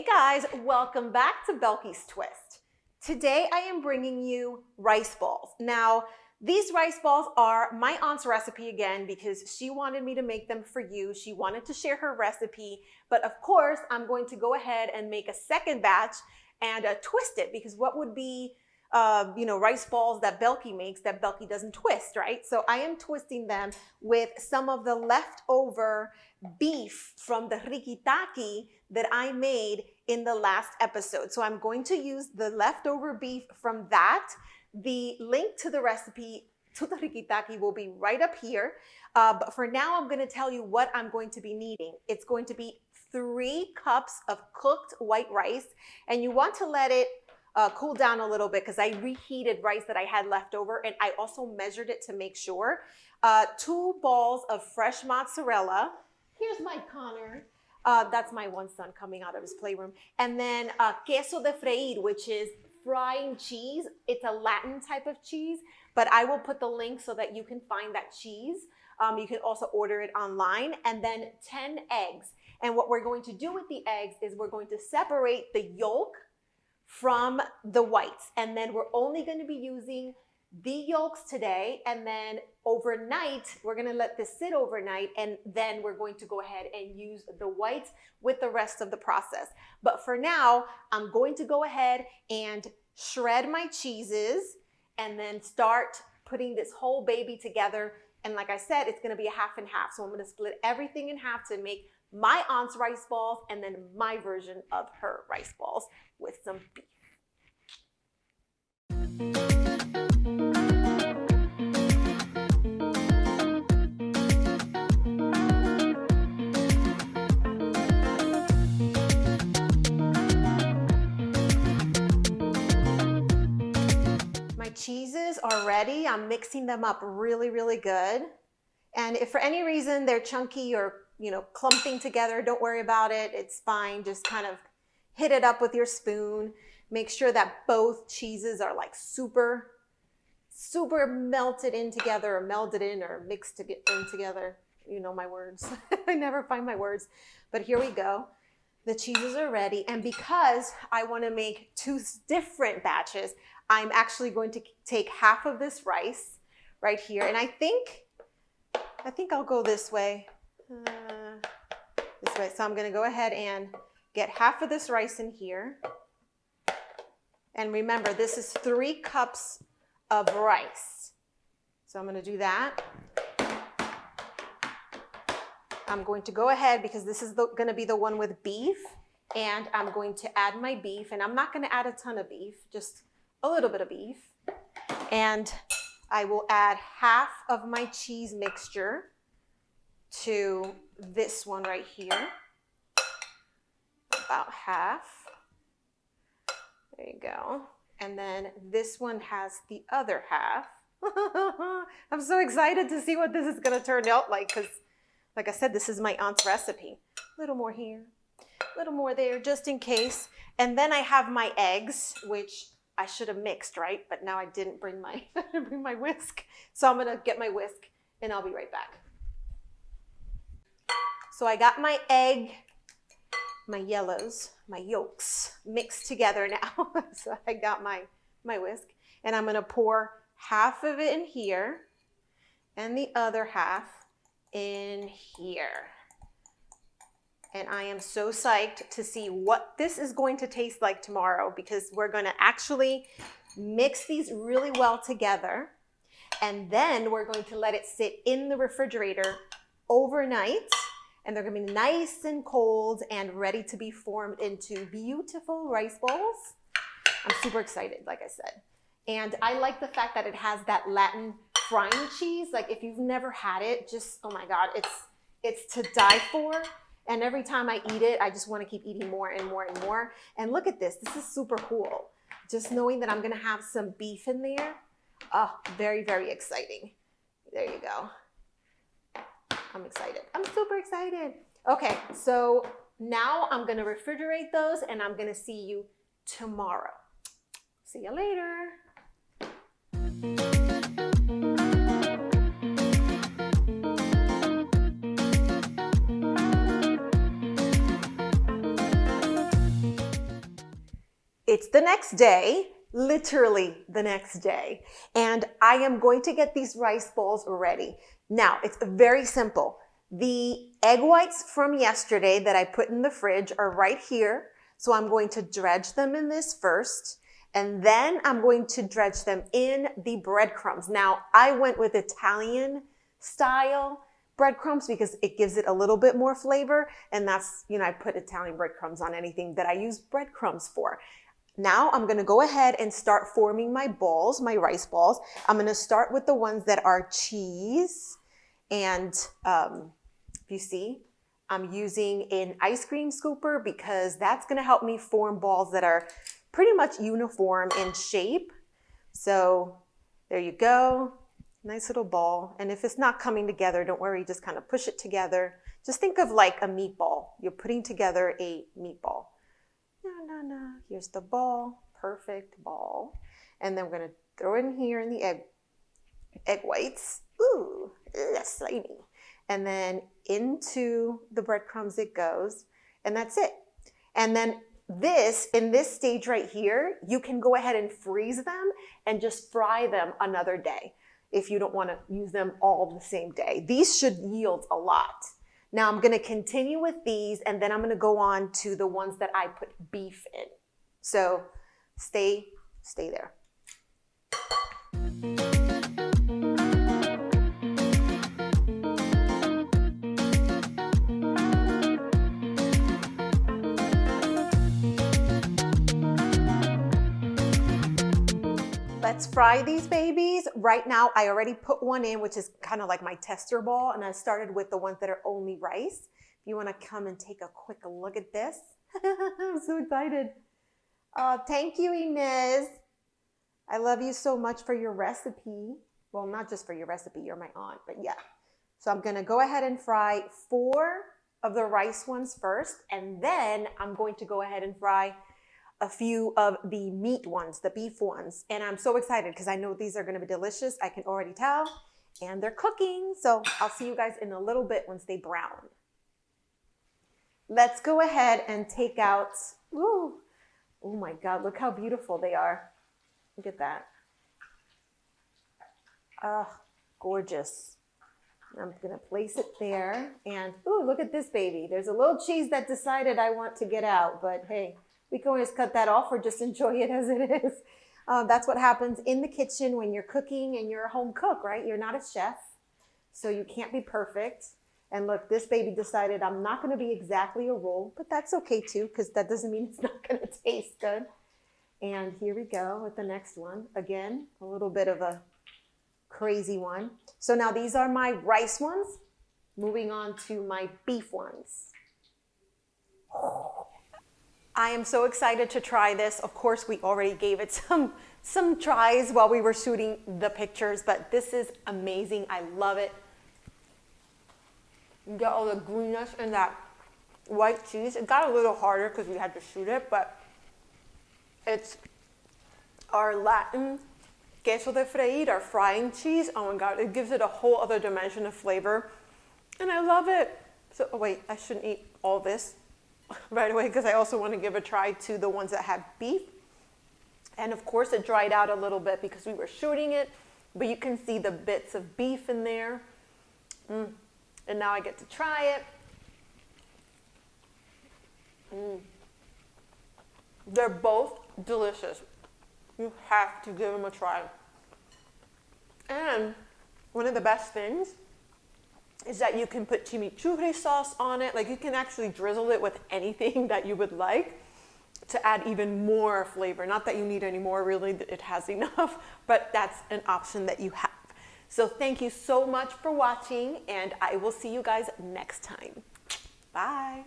Hey guys, welcome back to Belqui's Twist. Today I am bringing you rice balls. Now, these rice balls are my aunt's recipe again because she wanted me to make them for you. She wanted to share her recipe, but of course I'm going to go ahead and make a second batch and twist it because what would be rice balls that Belqui makes that Belqui doesn't twist, right? So I am twisting them with some of the leftover beef from the Riki Taki that I made in the last episode. So I'm going to use the leftover beef from that. The link to the recipe to the Riki Taki will be right up here. But for now, I'm going to tell you what I'm going to be needing. It's going to be 3 cups of cooked white rice, and you want to let it cool down a little bit because I reheated rice that I had left over, and I also measured it to make sure. 2 balls of fresh mozzarella. Here's my Connor. That's my one son coming out of his playroom. And then Queso De Freir, which is frying cheese. It's a Latin type of cheese, but I will put the link so that you can find that cheese. You can also order it online. And then 10 eggs. And what we're going to do with the eggs is we're going to separate the yolk from the whites. And then we're only going to be using the yolks today. And then overnight, we're going to let this sit overnight. And then we're going to go ahead and use the whites with the rest of the process. But for now, I'm going to go ahead and shred my cheeses and then start putting this whole baby together. And like I said, it's going to be a half and half. So I'm going to split everything in half to make my aunt's rice balls and then my version of her rice balls with some beef. My cheeses are ready. I'm mixing them up really, really good. And if for any reason they're chunky or clumping together, don't worry about it. It's fine. Just kind of hit it up with your spoon. Make sure that both cheeses are like super melted in together, or melded in, or mixed in together. You know my words. I never find my words. But here we go. The cheeses are ready. And because I want to make 2 different batches, I'm actually going to take half of this rice right here. And I think I'll go this way. This way. So I'm going to go ahead and get half of this rice in here. And remember, this is 3 cups of rice. So I'm going to do that. I'm going to go ahead because this is going to be the one with beef. And I'm going to add my beef. And I'm not going to add a ton of beef, just a little bit of beef. And I will add half of my cheese mixture to this one right here. About half. There you go. And then this one has the other half. I'm so excited to see what this is going to turn out like because, like I said, this is my aunt's recipe. A little more here, a little more there, just in case. And then I have my eggs, which I should have mixed, right? But now I didn't bring my whisk. So I'm going to get my whisk and I'll be right back. So I got my egg, my yellows, my yolks mixed together now. So I got my whisk and I'm going to pour half of it in here and the other half in here. And I am so psyched to see what this is going to taste like tomorrow because we're going to actually mix these really well together. And then we're going to let it sit in the refrigerator overnight. And they're going to be nice and cold and ready to be formed into beautiful rice balls. I'm super excited, like I said. And I like the fact that it has that Latin frying cheese. Like if you've never had it, just, oh my God, it's to die for. And every time I eat it, I just want to keep eating more and more and more. And look at this. This is super cool. Just knowing that I'm going to have some beef in there. Oh, very, very exciting. There you go. I'm excited. I'm super excited. Okay, so now I'm going to refrigerate those and I'm going to see you tomorrow. See you later. it's the next day, literally the next day, and I am going to get these rice balls ready. Now, it's very simple. The egg whites from yesterday that I put in the fridge are right here. So I'm going to dredge them in this first, and then I'm going to dredge them in the breadcrumbs. Now, I went with Italian style breadcrumbs because it gives it a little bit more flavor, and that's, I put Italian breadcrumbs on anything that I use breadcrumbs for. Now I'm going to go ahead and start forming my balls, my rice balls. I'm going to start with the ones that are cheese, and if you see, I'm using an ice cream scooper because that's going to help me form balls that are pretty much uniform in shape. So there you go. Nice little ball. And if it's not coming together, don't worry, just kind of push it together. Just think of like a meatball. You're putting together a meatball. Here's the ball. Perfect ball. And then we're going to throw it in here in the egg whites. Ooh, that's slimy. And then into the breadcrumbs it goes. And that's it. And then in this stage right here, you can go ahead and freeze them and just fry them another day if you don't want to use them all the same day. These should yield a lot. Now I'm going to continue with these, and then I'm going to go on to the ones that I put beef in. So stay there. Let's fry these babies. Right now, I already put one in, which is kind of like my tester ball, and I started with the ones that are only rice. If you want to come and take a quick look at this. I'm so excited. Thank you, Inez. I love you so much for your recipe. Well, not just for your recipe, you're my aunt, but yeah. So I'm going to go ahead and fry 4 of the rice ones first, and then I'm going to go ahead and fry a few of the meat ones, the beef ones. And I'm so excited because I know these are going to be delicious. I can already tell. And they're cooking. So I'll see you guys in a little bit once they brown. Let's go ahead and take out, ooh, oh my God, look how beautiful they are. Look at that. Gorgeous. I'm going to place it there. And ooh, look at this baby. There's a little cheese that decided I want to get out, but hey, we can always cut that off or just enjoy it as it is. That's what happens in the kitchen when you're cooking and you're a home cook, right? You're not a chef, so you can't be perfect. And look, this baby decided I'm not going to be exactly a roll, but that's okay too, because that doesn't mean it's not going to taste good. And here we go with the next one. Again, a little bit of a crazy one. So now these are my rice ones. Moving on to my beef ones. I am so excited to try this. Of course, we already gave it some tries while we were shooting the pictures, but this is amazing. I love it. You get all the greenness and that white cheese. It got a little harder because we had to shoot it, but it's our Latin Queso De Freir, our frying cheese. Oh my God, it gives it a whole other dimension of flavor, and I love it. So, oh wait, I shouldn't eat all this right away because I also want to give a try to the ones that have beef. And of course it dried out a little bit because we were shooting it, but you can see the bits of beef in there. And now I get to try it. They're both delicious. You have to give them a try. And one of the best things is that you can put chimichurri sauce on it. Like, you can actually drizzle it with anything that you would like to add even more flavor. Not that you need any more, really, it has enough, but that's an option that you have. So thank you so much for watching, and I will see you guys next time. Bye.